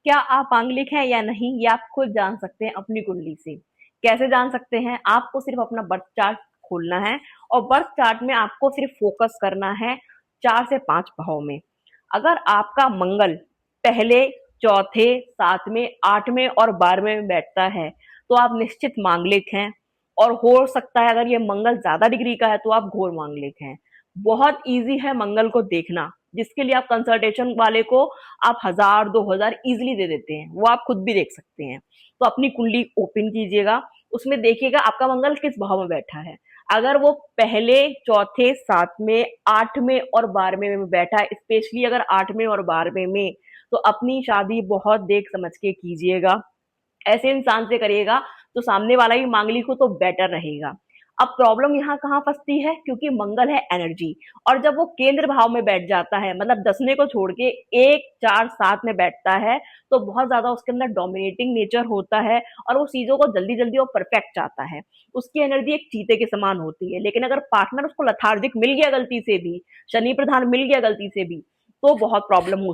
क्या आप मांगलिक हैं या नहीं, ये आप खुद जान सकते हैं अपनी कुंडली से। कैसे जान सकते हैं? आपको सिर्फ अपना बर्थ चार्ट खोलना है और बर्थ चार्ट में आपको सिर्फ फोकस करना है 4 से 5 भाव में। अगर आपका मंगल पहले, चौथे, सातवें, आठवें और 12वें में बैठता है तो आप निश्चित मांगलिक हैं। और हो सकता है अगर ये मंगल ज्यादा डिग्री का है तो आप घोर मांगलिक हैं। बहुत इजी है मंगल को देखना, जिसके लिए आप कंसल्टेशन वाले को आप 1000 2000 इजिली दे देते हैं, वो आप खुद भी देख सकते हैं। तो अपनी कुंडली ओपन कीजिएगा, उसमें देखिएगा आपका मंगल किस भाव में बैठा है। अगर वो पहले, चौथे, सातवें, आठवें और 12वें में बैठा है, स्पेशली अगर 8वें और 12वें में, तो अपनी शादी बहुत देख समझ के कीजिएगा। ऐसे इंसान से करिएगा तो सामने वाला ही मांगलिक हो तो बेटर रहेगा। अब प्रॉब्लम यहाँ कहाँ फंसती है, क्योंकि मंगल है एनर्जी, और जब वो केंद्र भाव में बैठ जाता है, मतलब 10वें को छोड़ के 1 4 7 में बैठता है, तो बहुत ज्यादा उसके अंदर डोमिनेटिंग नेचर होता है और वो चीजों को जल्दी जल्दी और परफेक्ट चाहता है। उसकी एनर्जी एक चीते के समान होती है, लेकिन अगर पार्टनर उसको लथार्जिक मिल गया गलती से भी, शनि प्रधान मिल गया गलती से भी, तो बहुत प्रॉब्लम हो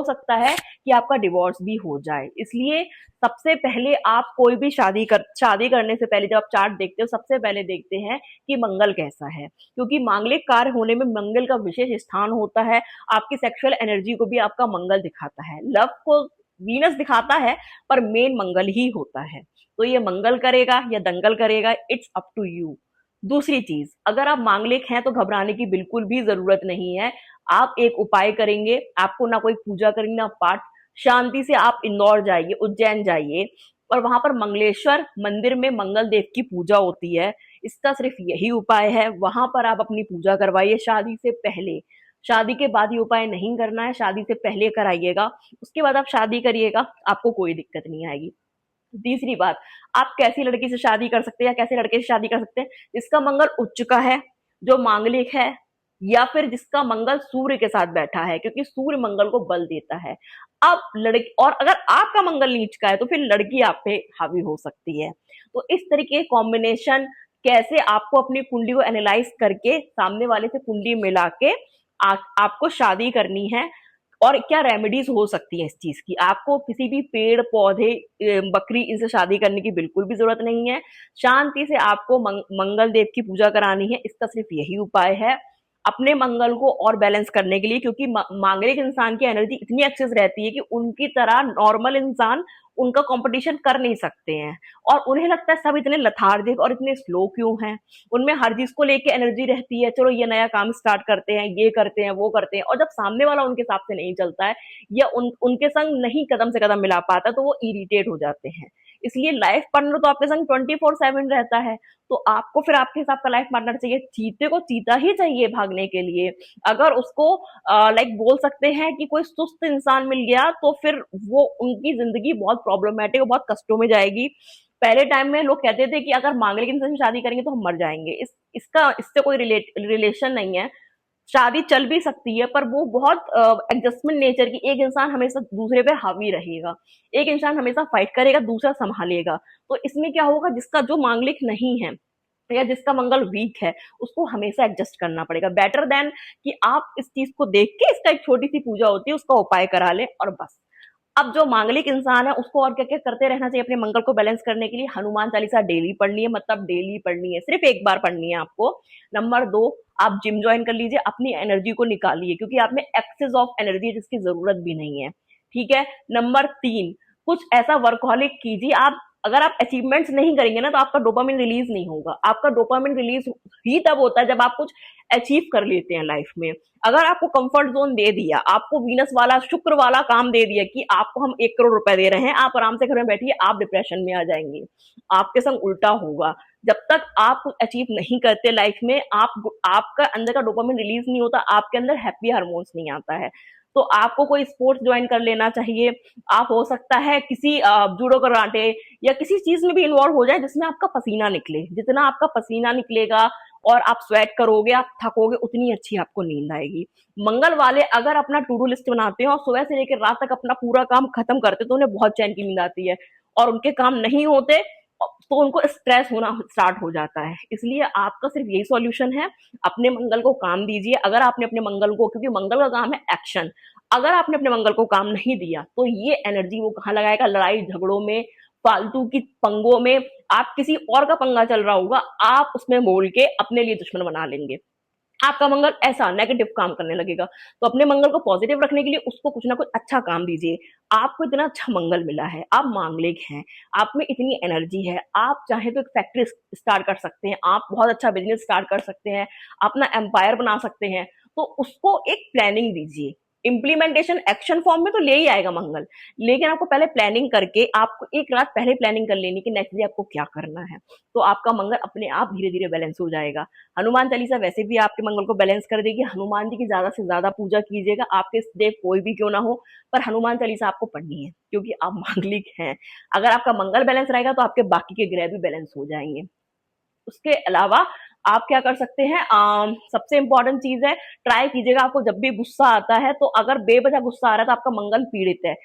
सकता है कि आपका डिवोर्स भी हो जाए। इसलिए सबसे पहले आप कोई भी शादी करने से पहले जब आप चार्ट देखते हो, सबसे पहले देखते हैं कि मंगल कैसा है, क्योंकि मांगलिक कार्य होने में मंगल का विशेष स्थान होता है। आपकी सेक्सुअल एनर्जी को भी आपका मंगल दिखाता है, लव को वीनस दिखाता है, पर मेन मंगल ही होता है। तो ये मंगल करेगा या दंगल करेगा, इट्स अप टू यू। दूसरी चीज, अगर आप मांगलिक हैं तो घबराने की बिल्कुल भी जरूरत नहीं है। आप एक उपाय करेंगे, आपको ना कोई पूजा करेंगे ना पाठ। शांति से आप इंदौर जाइए, उज्जैन जाइए, और वहां पर मंगलेश्वर मंदिर में मंगल देव की पूजा होती है। इसका सिर्फ यही उपाय है, वहां पर आप अपनी पूजा करवाइए शादी से पहले। शादी के बाद ये उपाय नहीं करना है, शादी से पहले कराइएगा। उसके बाद आप शादी करिएगा, आपको कोई दिक्कत नहीं आएगी। तीसरी बात, आप कैसी लड़की से शादी कर सकते हैं या कैसे लड़के से शादी कर सकते हैं? जिसका मंगल उच्च का है, जो मांगलिक है, या फिर जिसका मंगल सूर्य के साथ बैठा है, क्योंकि सूर्य मंगल को बल देता है। अब लड़की, और अगर आपका मंगल नीच का है तो फिर लड़की आप पे हावी हो सकती है। तो इस तरीके कॉम्बिनेशन, कैसे आपको अपनी कुंडली को एनालाइज करके सामने वाले से कुंडली मिला के आपको शादी करनी है, और क्या रेमेडीज हो सकती है इस चीज की। आपको किसी भी पेड़ पौधे, बकरी, इनसे शादी करने की बिल्कुल भी जरूरत नहीं है। शांति से आपको मंगल देव की पूजा करानी है, इसका सिर्फ यही उपाय है अपने मंगल को और बैलेंस करने के लिए। क्योंकि मांगलिक इंसान की एनर्जी इतनी एक्सेस रहती है कि उनकी तरह नॉर्मल इंसान उनका कंपटीशन कर नहीं सकते हैं, और उन्हें लगता है सब इतने लथार्जिक और इतने स्लो क्यों हैं। उनमें हर चीज को लेके एनर्जी रहती है, चलो ये नया काम स्टार्ट करते हैं, ये करते हैं, वो करते हैं, और जब सामने वाला उनके हिसाब से नहीं चलता है या उनके संग नहीं कदम से कदम मिला पाता, तो वो इरिटेट हो जाते हैं। इसलिए लाइफ पार्टनर तो आपके संग 24/7 रहता है, तो आपको फिर आपके हिसाब का लाइफ पार्टनर चाहिए। चीते को चीता ही चाहिए भागने के लिए। अगर उसको लाइक बोल सकते हैं कि कोई सुस्त इंसान मिल गया, तो फिर वो उनकी जिंदगी बहुत प्रॉब्लमेटिक और बहुत कष्टों में जाएगी। पहले टाइम में लोग कहते थे कि अगर मांगलिक इंसान से शादी करेंगे तो हम मर जाएंगे। इसका इससे कोई रिलेशन नहीं है। शादी चल भी सकती है, पर वो बहुत एडजस्टमेंट नेचर की। एक इंसान हमेशा दूसरे पे हावी रहेगा, एक इंसान हमेशा फाइट करेगा, दूसरा संभालेगा। तो इसमें क्या होगा, जिसका जो मांगलिक नहीं है या जिसका मंगल वीक है, उसको हमेशा एडजस्ट करना पड़ेगा। बेटर देन कि आप इस चीज को देख के, इसका एक छोटी सी पूजा होती है, उसका उपाय करा ले और बस। अब जो मांगलिक इंसान है उसको और क्या क्या करते रहना चाहिए अपने मंगल को बैलेंस करने के लिए? हनुमान चालीसा डेली पढ़नी है, मतलब डेली पढ़नी है, सिर्फ एक बार पढ़नी है आपको। नंबर 2, आप जिम ज्वाइन कर लीजिए, अपनी एनर्जी को निकालिए, क्योंकि आप में एक्सेस ऑफ एनर्जी है जिसकी जरूरत भी नहीं है। ठीक है। नंबर 3, कुछ ऐसा वर्कहॉलिक कीजिए आप। अगर आप अचीवमेंट्स नहीं करेंगे ना, तो आपका डोपामिन रिलीज नहीं होगा। आपका डोपामिन रिलीज ही तब होता है जब आप कुछ अचीव कर लेते हैं लाइफ में। अगर आपको कंफर्ट जोन दे दिया, आपको वीनस वाला, शुक्र वाला काम दे दिया कि आपको हम 1 करोड़ रुपए दे रहे हैं, आप आराम से घर में बैठिए, आप डिप्रेशन में आ जाएंगे। आपके संग उल्टा होगा। जब तक आप कुछ अचीव नहीं करते लाइफ में, आपका अंदर का डोपामिन रिलीज नहीं होता, आपके अंदर हैप्पी हार्मोन्स नहीं आता है। तो आपको कोई स्पोर्ट्स ज्वाइन कर लेना चाहिए। आप हो सकता है किसी जूडो कराटे या किसी चीज में भी इन्वॉल्व हो जाए जिसमें आपका पसीना निकले। जितना आपका पसीना निकलेगा और आप स्वेट करोगे, आप थकोगे, उतनी अच्छी आपको नींद आएगी। मंगल वाले अगर अपना टू डू लिस्ट बनाते हैं और सुबह से लेकर रात तक अपना पूरा काम खत्म करते, तो उन्हें बहुत चैन की नींद आती है। और उनके काम नहीं होते तो उनको स्ट्रेस होना स्टार्ट हो जाता है। इसलिए आपका सिर्फ यही सॉल्यूशन है, अपने मंगल को काम दीजिए। अगर आपने अपने मंगल को, क्योंकि मंगल का काम है एक्शन, अगर आपने अपने मंगल को काम नहीं दिया तो ये एनर्जी वो कहाँ लगाएगा, लड़ाई झगड़ों में, फालतू की पंगों में। आप किसी और का पंगा चल रहा होगा, आप उसमें बोल के अपने लिए दुश्मन बना लेंगे। आपका मंगल ऐसा नेगेटिव काम करने लगेगा। तो अपने मंगल को पॉजिटिव रखने के लिए उसको कुछ ना कुछ अच्छा काम दीजिए। आपको इतना अच्छा मंगल मिला है, आप मांगलिक हैं, आप में इतनी एनर्जी है, आप चाहे तो एक फैक्ट्री स्टार्ट कर सकते हैं, आप बहुत अच्छा बिजनेस स्टार्ट कर सकते हैं, अपना एम्पायर बना सकते हैं। तो उसको एक प्लानिंग दीजिए। इम्प्लीमेंटेशन एक्शन फॉर्म में तो ले ही आएगा मंगल, लेकिन आपको पहले प्लानिंग करके, आपको एक रात पहले प्लानिंग कर लेनी कि नेक्स्ट डे आपको क्या करना है। तो आपका मंगल अपने आप धीरे धीरे बैलेंस हो जाएगा। हनुमान चालीसा वैसे भी आपके मंगल को बैलेंस कर देगी। हनुमान जी की ज्यादा से ज्यादा पूजा कीजिएगा, आपके देव कोई भी क्यों ना हो, पर हनुमान चालीसा आपको पढ़नी है क्योंकि आप मांगलिक हैं। अगर आपका मंगल बैलेंस रहेगा तो आपके बाकी के ग्रह भी बैलेंस हो जाएंगे। उसके अलावा आप क्या कर सकते हैं, सबसे इंपॉर्टेंट चीज है, ट्राई कीजिएगा, आपको जब भी गुस्सा आता है तो अगर बेवजह गुस्सा आ रहा है तो आपका मंगल पीड़ित है।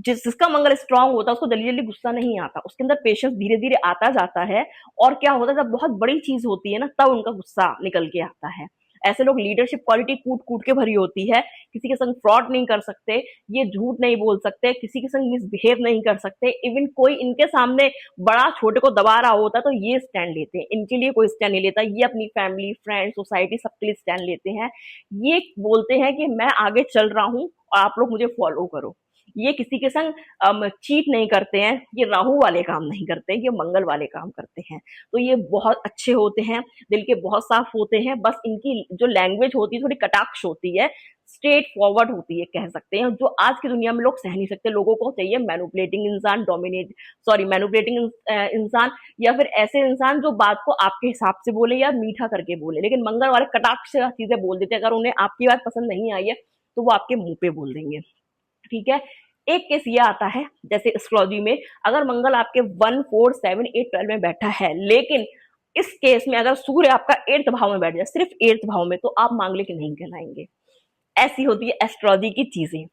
जिसका मंगल स्ट्रांग होता है उसको जल्दी जल्दी गुस्सा नहीं आता, उसके अंदर पेशेंस धीरे धीरे आता जाता है। और क्या होता है, जब बहुत बड़ी चीज होती है ना तब उनका गुस्सा निकल के आता है। ऐसे लोग, लीडरशिप क्वालिटी कूट कूट के भरी होती है, किसी के संग फ्रॉड नहीं कर सकते, ये झूठ नहीं बोल सकते, किसी के संग मिसबिहेव नहीं कर सकते। इवन कोई इनके सामने बड़ा छोटे को दबा रहा होता है तो ये स्टैंड लेते हैं, इनके लिए कोई स्टैंड नहीं लेता, ये अपनी फैमिली, फ्रेंड, सोसाइटी सबके लिए स्टैंड लेते हैं। ये बोलते हैं कि मैं आगे चल रहा हूँ और आप लोग मुझे फॉलो करो। ये किसी के संग चीट नहीं करते हैं, ये राहु वाले काम नहीं करते, ये मंगल वाले काम करते हैं। तो ये बहुत अच्छे होते हैं, दिल के बहुत साफ होते हैं। बस इनकी जो लैंग्वेज होती है थोड़ी कटाक्ष होती है, स्ट्रेट फॉरवर्ड होती है कह सकते हैं, जो आज की दुनिया में लोग सह नहीं सकते। लोगों को चाहिए मैनुपुलेटिंग इंसान, डोमिनेट सॉरी मैनुपुलेटिंग इंसान, या फिर ऐसे इंसान जो बात को आपके हिसाब से बोले या मीठा करके बोले। लेकिन मंगल वाले कटाक्ष से चीजें बोल देते हैं, अगर उन्हें आपकी बात पसंद नहीं आई है तो वो आपके मुंह पे बोल देंगे। ठीक है। एक केस ये आता है, जैसे एस्ट्रोलॉजी में अगर मंगल आपके 1 4 7 8 12 में बैठा है, लेकिन इस केस में अगर सूर्य आपका 8th भाव में बैठ जाए, सिर्फ 8th भाव में, तो आप मांगलिक नहीं कहलाएंगे। ऐसी होती है एस्ट्रोलॉजी की चीजें।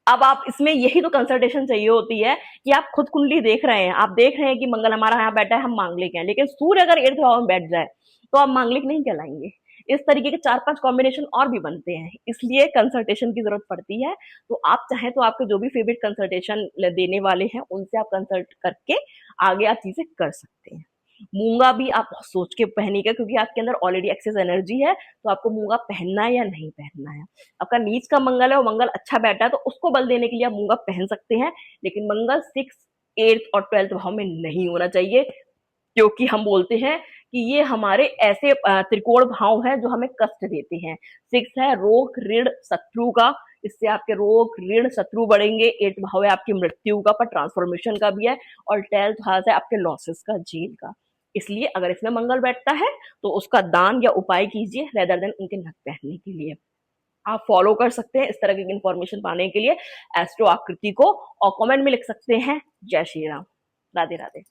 अब आप इसमें यही तो कंसल्टेशन चाहिए होती है कि आप खुद कुंडली देख रहे हैं, आप देख रहे हैं कि मंगल हमारा यहाँ बैठा है, हम मांगलिक हैं, लेकिन सूर्य अगर 8th भाव में बैठ जाए तो आप मांगलिक नहीं कहलाएंगे। इस तरीके के 4 5 कॉम्बिनेशन और भी बनते हैं, इसलिए कंसल्टेशन की जरूरत पड़ती है। तो आप चाहें तो आपके जो भी फेवरेट कंसल्टेशन देने वाले हैं उनसे आप कंसल्ट करके आगे आप चीजें कर सकते हैं। मूंगा भी आप बहुत सोच के पहनिएगा, क्योंकि आपके अंदर ऑलरेडी एक्सेस एनर्जी है, तो आपको मूंगा पहनना है या नहीं पहनना है। आपका नीच का मंगल है और मंगल अच्छा बैठा है तो उसको बल देने के लिए आप मूंगा पहन सकते हैं, लेकिन मंगल 6 8 और 12th भाव में नहीं होना चाहिए, क्योंकि हम बोलते हैं कि ये हमारे ऐसे त्रिकोण भाव हैं जो हमें कष्ट देते हैं। 6 है रोग ऋण शत्रु का, इससे आपके रोग ऋण शत्रु बढ़ेंगे। 8th भाव है आपकी मृत्यु का, पर ट्रांसफॉर्मेशन का भी है। और 12th हाउस है आपके लॉसेस का, जेल का। इसलिए अगर इसमें मंगल बैठता है तो उसका दान या उपाय कीजिए, रेदर देन उनके नख पहनने के लिए। आप फॉलो कर सकते हैं इस तरह की इंफॉर्मेशन पाने के लिए एस्ट्रो आकृति को, और कमेंट में लिख सकते हैं जय श्री राम, राधे राधे।